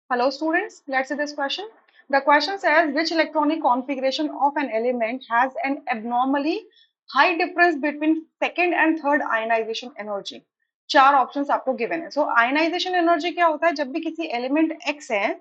Hello students, let's see this question. The question says which electronic configuration of an element has an abnormally high difference between second and third ionization energy. चार options आपको given है. सो ionization energy क्या होता है? जब भी किसी element x है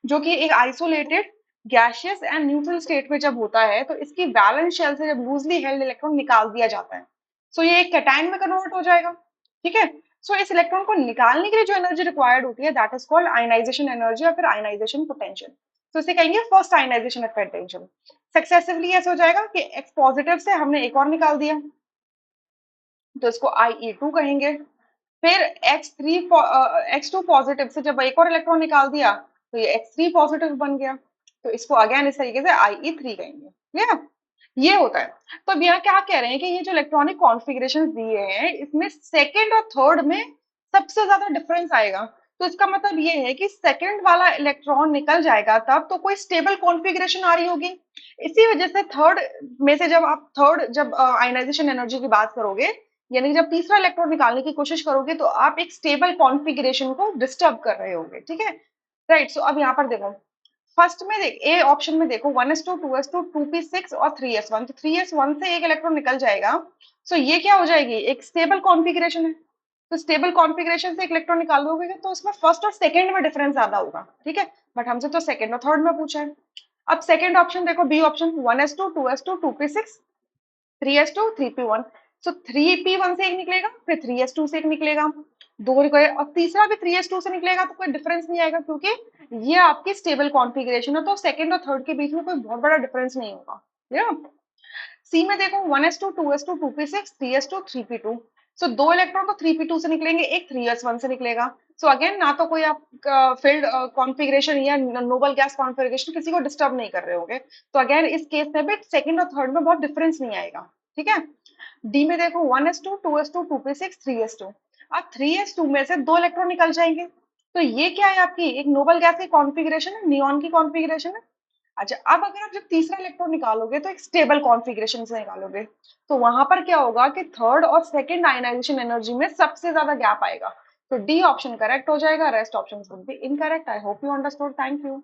जो कि एक isolated gaseous and neutral state में जब होता है तो इसकी वैलेंस शेल से जब लूजली हेल्ड इलेक्ट्रॉन निकाल दिया जाता है सो ये एक कैटायन में कन्वर्ट हो जाएगा. ठीक है. सो इस इलेक्ट्रॉन को निकालने के लिए जो एनर्जी रिक्वायर्ड होती है that is called ionization energy और फिर आयनाइजेशन पोटेंशियल. तो इसे कहेंगे फर्स्ट आयनाइजेशन पोटेंशियल. सक्सेसिवली ऐसा हो जाएगा कि एक्स पॉजिटिव से हमने एक और निकाल दिया तो इसको IE2 कहेंगे. फिर X2 पॉजिटिव से जब एक और इलेक्ट्रॉन निकाल दिया तो ये X3 पॉजिटिव बन गया तो इसको अगेन इस तरीके से IE3 कहेंगे. क्लियर? ये होता है. तो अब यहाँ क्या कह रहे हैं कि ये जो इलेक्ट्रॉनिक कॉन्फ़िगरेशन दिए हैं इसमें सेकंड और थर्ड में सबसे ज्यादा डिफरेंस आएगा. तो इसका मतलब ये है कि सेकंड वाला इलेक्ट्रॉन निकल जाएगा तब तो कोई स्टेबल कॉन्फ़िगरेशन आ रही होगी. इसी वजह से थर्ड में से जब आयनाइजेशन एनर्जी की बात करोगे यानी जब तीसरा इलेक्ट्रॉन निकालने की कोशिश करोगे तो आप एक स्टेबल कॉन्फ़िगरेशन को डिस्टर्ब कर रहे होगे. ठीक है. राइट. सो अब यहाँ पर देखो फर्स्ट में देख ए ऑप्शन में देखो 1s2 2s2 2p6 और 3s1. तो 3s1 से एक इलेक्ट्रॉन निकल जाएगा. सो ये क्या हो जाएगी? एक स्टेबल कॉन्फ़िगरेशन है. तो स्टेबल कॉन्फ़िगरेशन से एक इलेक्ट्रॉन निकालोगे तो उसमें फर्स्ट और सेकंड में डिफरेंस ज्यादा होगा. ठीक है. बट हमसे तो सेकंड और थर्ड में पूछा है. अब सेकंड ऑप्शन देखो B option 1s2 2s2 2p6 3s2 3p1. So 3p1 से एक निकलेगा फिर 3s2 से एक निकलेगा दो गए और तीसरा भी 3s2 से निकलेगा तो कोई डिफरेंस नहीं आएगा क्योंकि ये आपकी स्टेबल कॉन्फ़िगरेशन है तो सेकंड और थर्ड के बीच में कोई बहुत बड़ा डिफरेंस नहीं होगा. क्लियर? सी में देखो 1s2 2s2 2p6 3s2 3p2. सो दो इलेक्ट्रॉन तो 3p2 से निकलेंगे एक 3s1 से निकलेगा. सो अगेन ना तो कोई आप फील्ड कॉन्फ़िगरेशन या नोबल गैस कॉन्फ़िगरेशन किसी को डिस्टर्ब नहीं कर रहे होंगे. तो अगेन इस केस में भी सेकंड और थर्ड में बहुत डिफरेंस नहीं आएगा. ठीक है. डी में देखो 1s2 2s2 2p6 3s2. अब 3s2 में से दो इलेक्ट्रॉन निकल जाएंगे तो ये क्या है? आपकी एक नोबल गैस की कॉन्फ़िगरेशन है, नियॉन की कॉन्फ़िगरेशन है. अच्छा अब अगर आप जब तीसरा इलेक्ट्रॉन निकालोगे तो एक स्टेबल कॉन्फ़िगरेशन से निकालोगे तो वहां पर क्या होगा कि थर्ड और सेकंड आयनाइजेशन एनर्जी में सबसे ज्यादा गैप आएगा. तो डी ऑप्शन करेक्ट हो जाएगा. Rest options would be incorrect. I hope you understood. Thank you.